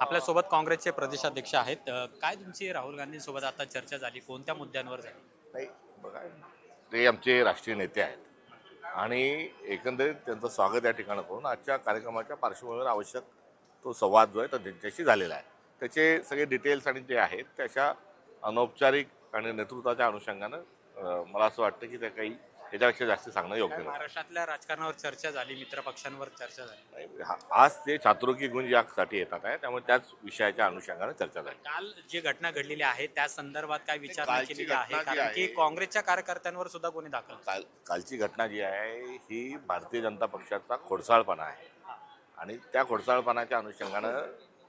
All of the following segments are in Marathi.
आपल्यासोबत काँग्रेसचे प्रदेशाध्यक्ष आहेत. काय तुमची राहुल गांधींसोबत आता चर्चा झाली, कोणत्या मुद्द्यांवर झाली? नाही बघा, ते आमचे राष्ट्रीय नेते आहेत आणि एकंदरीत त्यांचं स्वागत या ठिकाणी करून आजच्या कार्यक्रमाच्या पार्श्वभूमीवर आवश्यक तो संवाद जो आहे तो त्यांच्याशी झालेला आहे. त्याचे सगळे डिटेल्स आणि जे आहेत त्याच्या अनौपचारिक आणि नेतृत्वाच्या अनुषंगानं मला असं वाटतं की त्या काही याच्यापेक्षा जास्त सांगणं योग्य नाही. महाराष्ट्रातल्या राजकारणावर चर्चा झाली, मित्र पक्षांवर चर्चा झाली. आज ते चातुर्की गुण यासाठी येतात आहे, त्यामुळे त्याच विषयाच्या अनुषंगानं चर्चा झाली. काल जी घटना घडलेली आहे त्या संदर्भात काय विचारणा कालची केलेली घटना आहे? जी कारण की आहे, काँग्रेसच्या कार्यकर्त्यांवर सुद्धा कोणी दाखल. कालची घटना जी आहे ही भारतीय जनता पक्षाचा खोडसाळपणा आहे आणि त्या खोडसाळपणाच्या अनुषंगानं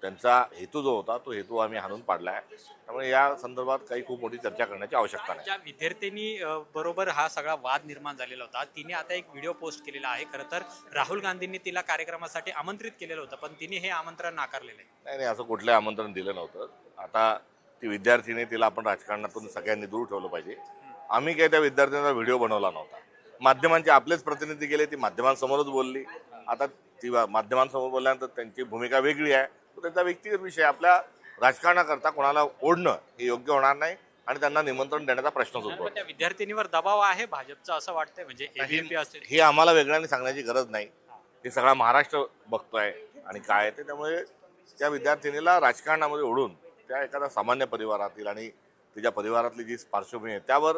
त्यांचा हेतू जो होता तो हेतू आम्ही हाणून पाडला आहे. त्यामुळे या संदर्भात काही खूप मोठी चर्चा करण्याची आवश्यकता नाही. ज्या विद्यार्थ्यांनी बरोबर हा सगळा वाद निर्माण झालेला होता, तिने आता एक व्हिडिओ पोस्ट केलेला आहे. खरं तर राहुल गांधींनी तिला कार्यक्रमासाठी आमंत्रित केलेलं होतं, पण तिने हे आमंत्रण नाकारलेलं आहे. नाही, असं कुठलंही आमंत्रण दिलं नव्हतं. आता ती विद्यार्थिनी, तिला आपण राजकारणातून सगळ्यांनी दूर ठेवलं पाहिजे. आम्ही काही त्या विद्यार्थ्यांचा व्हिडिओ बनवला नव्हता. माध्यमांचे आपलेच प्रतिनिधी गेले, ती माध्यमांसमोरच बोलली. आता ती माध्यमांसमोर बोलल्यानंतर त्यांची भूमिका वेगळी आहे. तो त्यांचा व्यक्तिगत विषय. आपल्या राजकारणाकरता कोणाला ओढणं हे योग्य होणार नाही आणि त्यांना निमंत्रण देण्याचा प्रश्नच उद्भवतो. त्या विद्यार्थिनीवर दबाव आहे भाजपचा असं वाटतंय, म्हणजे ABVP असेल. हे आम्हाला वेगळ्याने सांगण्याची गरज नाही. हे सगळा महाराष्ट्र बघतोय आणि काय आहे ते. त्यामुळे त्या विद्यार्थिनीला राजकारणामध्ये ओढून त्या एखाद्या सामान्य परिवारातील आणि तिच्या परिवारातली जी पार्श्वभूमी आहे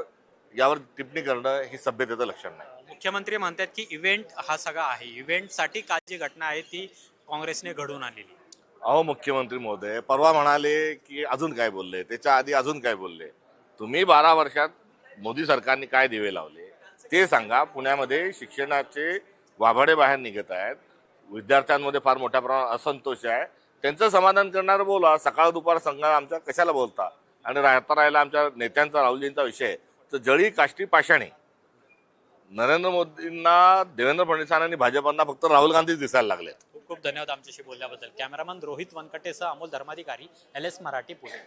यावर टिप्पणी करणं ही सभ्यतेचं लक्षण नाही. मुख्यमंत्री म्हणतात की इव्हेंट हा सगळा आहे, इव्हेंटसाठी काल जी घटना आहे ती काँग्रेसने घडवून आणलेली. अहो, मुख्यमंत्री महोदय परवा म्हणाले की अजून काय बोलले, त्याच्या आधी अजून काय बोलले. तुम्ही 12 वर्षात मोदी सरकारने काय दिवे लावले ते सांगा. पुण्यामध्ये शिक्षणाचे वाभाडे बाहेर निघत आहेत, विद्यार्थ्यांमध्ये फार मोठ्या प्रमाणात असंतोष आहे. त्यांचं समाधान करणारं बोला. सकाळ दुपार संघात आमच्या कशाला बोलता? आणि राहिला आमच्या नेत्यांचा, राहुलजींचा विषय तर जळी काष्टी पाषाणी. नरेंद्र मोदींना, देवेंद्र फडणवीसांना आणि भाजपांना फक्त राहुल गांधीच दिसायला लागले. खूप खूप धन्यवाद आमच्याशी बोलल्याबद्दल. कॅमेरामन रोहित वनकटेसह अमोल धर्माधिकारी, LS मराठी, पुणे.